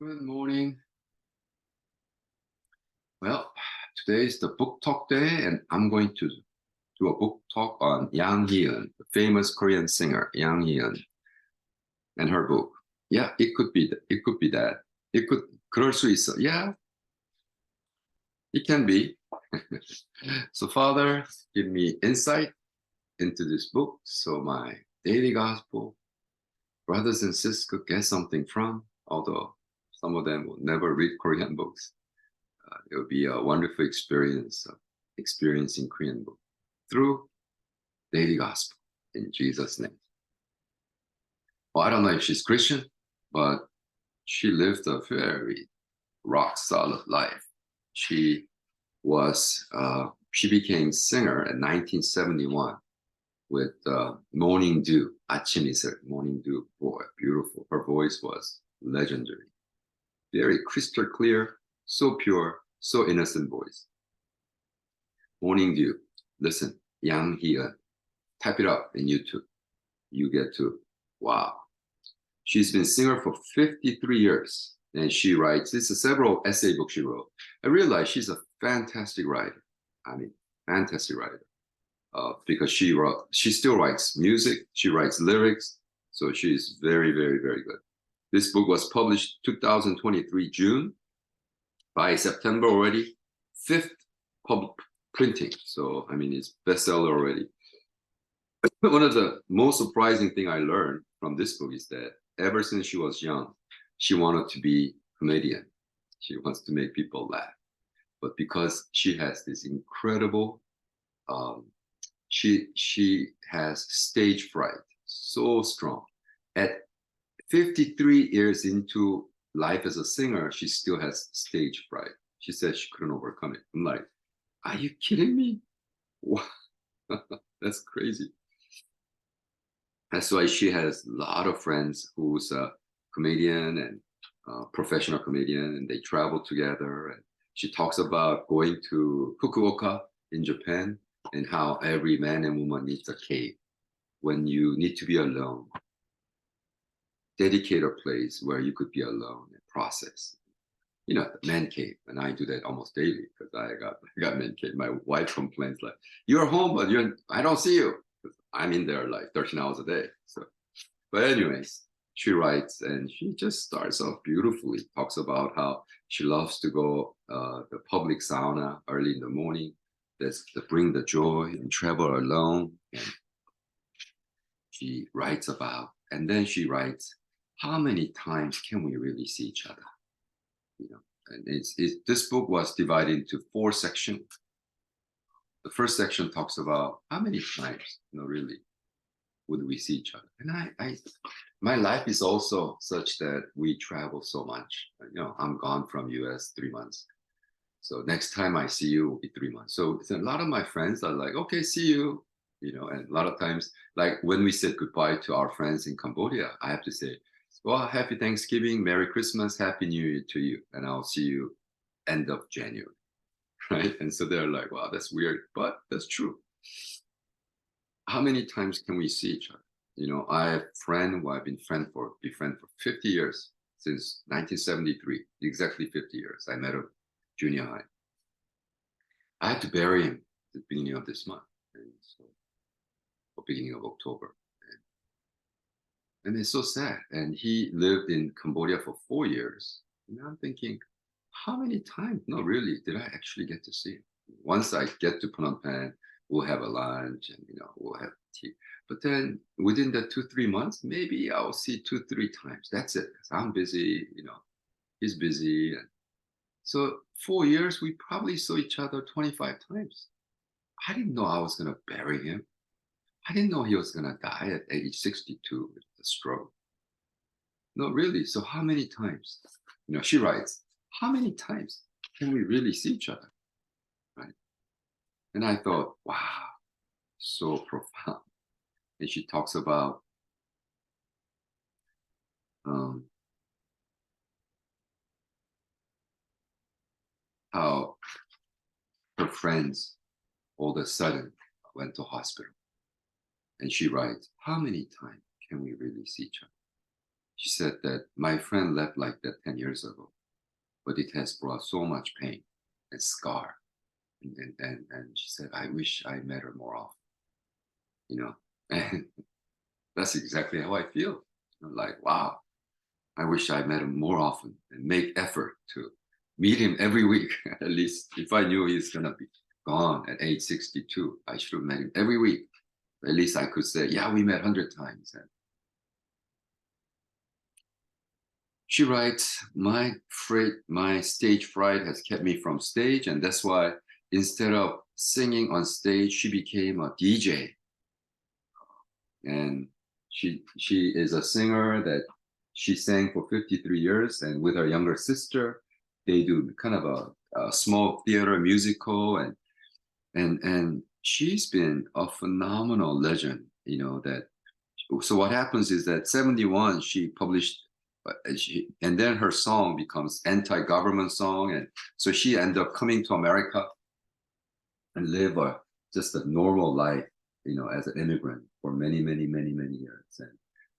Good morning. Well, today is the book talk day, and I'm going to do a book talk on Hee Un, the famous Korean singer Hee Un, and her book. Yeah, it could be that. It could 그럴 수 있어. Yeah, it can be. So, Father, give me insight into this book, so my daily gospel brothers and sisters could get something from, although some of them will never read Korean books. It will be a wonderful experience of experiencing Korean book through daily gospel in Jesus' name. Well, I don't know if she's Christian, but she lived a very rock solid life. She became singer in 1971 with Morning Dew, 아침 이슬, Morning Dew. Boy, beautiful. Her voice was legendary. Very crystal clear, so pure, so innocent voice. Morning Dew. Listen, Hee Un. Type it up in YouTube. You get to, wow. She's been singer for 53 years. And she writes, this is several essay books she wrote. I realized she's a fantastic writer. Fantastic writer. Because she still writes music. She writes lyrics. So she's very, very, very good. This book was published 2023 June. By September already, 5th public printing. So, it's bestseller already. One of the most surprising thing I learned from this book is that ever since she was young, she wanted to be a comedian. She wants to make people laugh. But because she has this incredible, she has stage fright, so strong. At 53 years into life as a singer, she still has stage fright. She said she couldn't overcome it. I'm like, are you kidding me? What? That's crazy. That's why she has a lot of friends who's a comedian and professional comedian, and they travel together. And she talks about going to Fukuoka in Japan and how every man and woman needs a cave when you need to be alone. Dedicate a place where you could be alone and process. The man cave, and I do that almost daily because I got man cave. My wife complains like, "You're home, but I don't see you." I'm in there like 13 hours a day. So, but anyways, she writes and she just starts off beautifully. Talks about how she loves to go the public sauna early in the morning. That's to bring the joy and travel alone. And she writes about, and then she writes, how many times can we really see each other? And this book was divided into 4 sections. The first section talks about how many times, really, would we see each other? And my life is also such that we travel so much. I'm gone from US 3 months. So next time I see you will be 3 months. So a lot of my friends are like, okay, see you. And a lot of times, like when we said goodbye to our friends in Cambodia, I have to say, well, happy Thanksgiving, Merry Christmas, Happy New Year to you. And I'll see you end of January, right? And so they're like, wow, that's weird, but that's true. How many times can we see each other? I have a friend who I've been friend for 50 years, since 1973, exactly 50 years. I met him junior high. I had to bury him at the beginning of this month, and so, or beginning of October. And it's so sad. And he lived in Cambodia for 4 years. And I'm thinking, how many times, no, really, did I actually get to see him? Once I get to Phnom Penh, we'll have a lunch and, we'll have tea. But then within the 2-3 months, maybe I'll see 2-3 times. That's it. I'm busy, he's busy. And so 4 years, we probably saw each other 25 times. I didn't know I was going to bury him. I didn't know he was going to die at age 62 with a stroke. No, really. So how many times? She writes, how many times can we really see each other? Right? And I thought, wow, so profound. And she talks about how her friends all of a sudden went to hospital. And she writes, how many times can we really see each other? She said that my friend left like that 10 years ago, but it has brought so much pain and scar. And she said, I wish I met her more often, you know. And that's exactly how I feel. I'm like, wow, I wish I met him more often and make effort to meet him every week. At least if I knew he's gonna be gone at age 62, I should have met him every week. At least I could say, yeah, we met 100 times. And she writes, my stage fright has kept me from stage, and that's why instead of singing on stage, she became a DJ. And she is a singer that she sang for 53 years, and with her younger sister, they do kind of a small theater musical, and she's been a phenomenal legend. That. So what happens is that 71 she published, and then her song becomes anti-government song, and so she ended up coming to America and live just a normal life, as an immigrant for many, many, many, many years.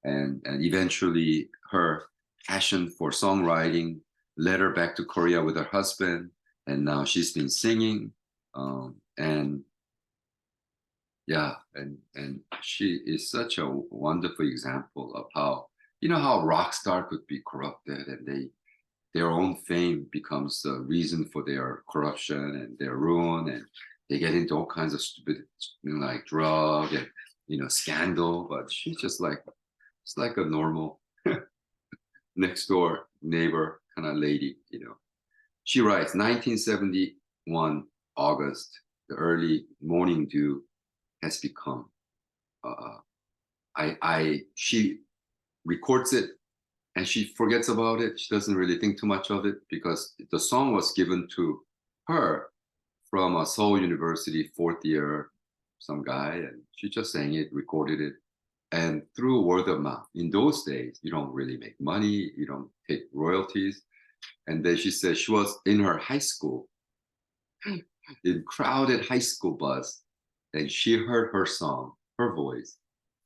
And eventually her passion for songwriting led her back to Korea with her husband, and now she's been singing, and yeah, and she is such a wonderful example of how rock star could be corrupted, and their own fame becomes the reason for their corruption and their ruin, and they get into all kinds of stupid, like drug and scandal. But she's just it's like a normal next door neighbor kind of lady. She writes, 1971 August, the early morning dew has become. She records it and she forgets about it. She doesn't really think too much of it because the song was given to her from a Seoul University fourth year, some guy, and she just sang it, recorded it, and through word of mouth. In those days, you don't really make money, you don't take royalties. And then she said she was in her high school, in crowded high school bus, and she heard her song, her voice,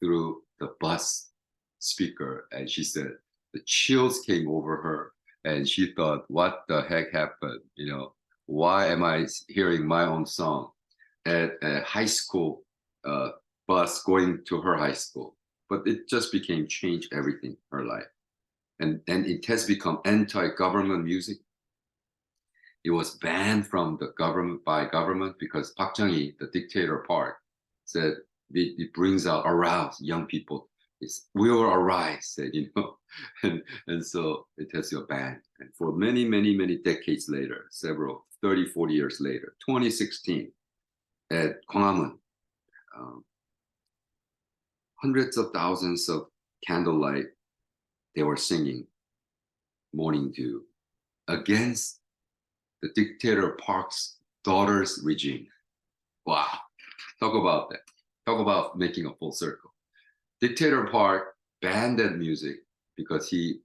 through the bus speaker, and she said the chills came over her, and she thought, what the heck happened? Why am I hearing my own song at a high school bus going to her high school? But it just changed everything, her life. And it has become anti-government music. It was banned from the government by government because Park Chung-hee, the dictator part, said it brings out, arouse young people. We will arise, said, and so it has been banned. And for many, many, many decades later, 30, 40 years later, 2016, at Gwanghwamun, hundreds of thousands of candlelight, they were singing Morning Dew against the dictator Park's daughter's regime. Wow, talk about that. Talk about making a full circle. Dictator Park banned that music because he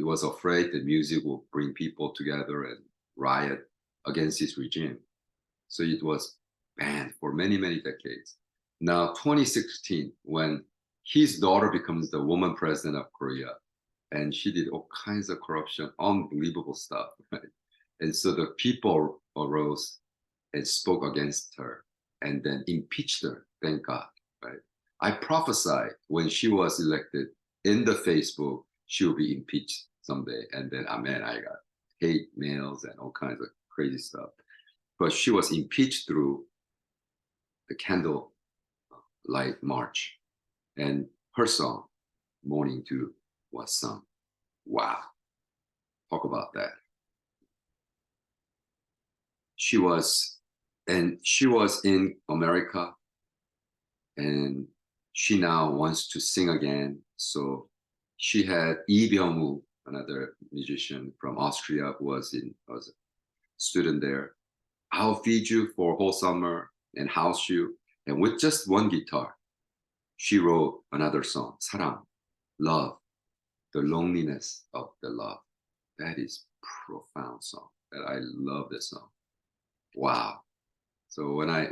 was afraid that music will bring people together and riot against his regime. So it was banned for many, many decades. Now, 2016, when his daughter becomes the woman president of Korea, and she did all kinds of corruption, unbelievable stuff, right? And so the people arose and spoke against her and then impeached her, thank God, right? I prophesied when she was elected in the Facebook, she will be impeached someday. And then, amen, I got hate mails and all kinds of crazy stuff. But she was impeached through the candlelight march. And her song, Morning Dew, was sung. Wow. Talk about that. She was in America, and she now wants to sing again. So she had Lee Byung-woo, another musician from Austria, who was a student there. I'll feed you for a whole summer and house you. And with just one guitar, she wrote another song, 사랑, love, the loneliness of the love. That is profound song. I love this song. Wow. So when I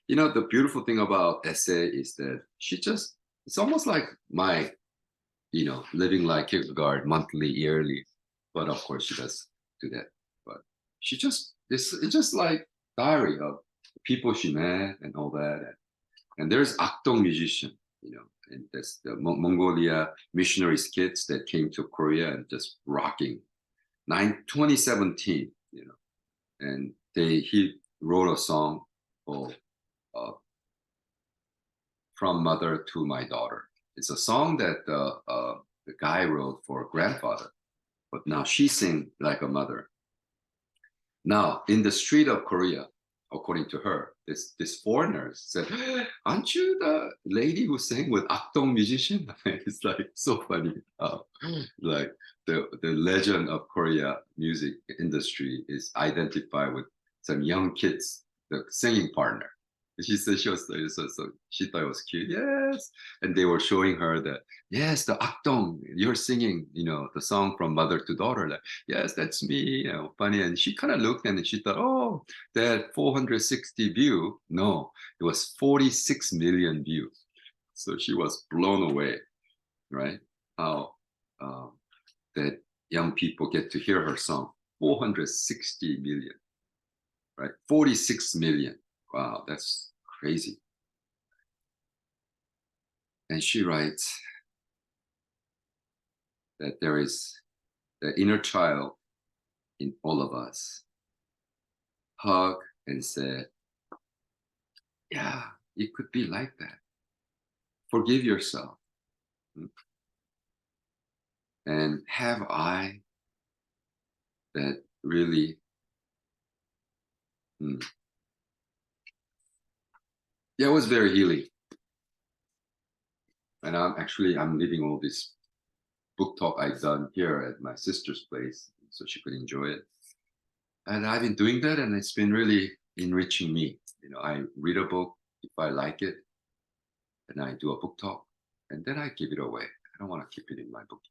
the beautiful thing about essay is that it's almost like my living like Kierkegaard monthly, yearly. But of course, she does do that. But it's just like diary of people she met and all that. And there's Akdong musician, and that's the Mongolia missionaries kids that came to Korea and just rocking. 2017, and he wrote a song called From Mother to My Daughter. It's a song that the guy wrote for a grandfather, but now she sings like a mother. Now, in the street of Korea, according to her, this foreigner said, "Aren't you the lady who sang with Akdong musician?" It's like so funny. Like the legend of Korea music industry is identified with some young kids, the singing partner. She said she thought it was cute. Yes, and they were showing her that yes, the Akdong, you're singing, the song from mother to daughter. Like yes, that's me. Funny, and she kind of looked and she thought, oh, that 460 view. No, it was 46 million views. So she was blown away, right? How that young people get to hear her song. 460 million, right? 46 million. Wow, that's crazy. And she writes that there is the inner child in all of us. Hug and said, yeah, it could be like that. Forgive yourself. And have I that really, yeah, it was very healing. And I'm leaving all this book talk I've done here at my sister's place so she could enjoy it. And I've been doing that, and it's been really enriching me. I read a book if I like it, and I do a book talk, and then I give it away. I don't want to keep it in my book.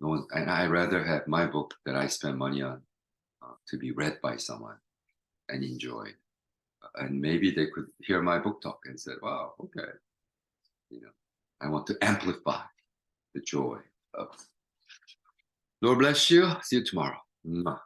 No one, and I rather have my book that I spend money on to be read by someone and enjoyed. And maybe they could hear my book talk and say, "Wow, okay, I want to amplify the joy of." Lord bless you. See you tomorrow. Mwah.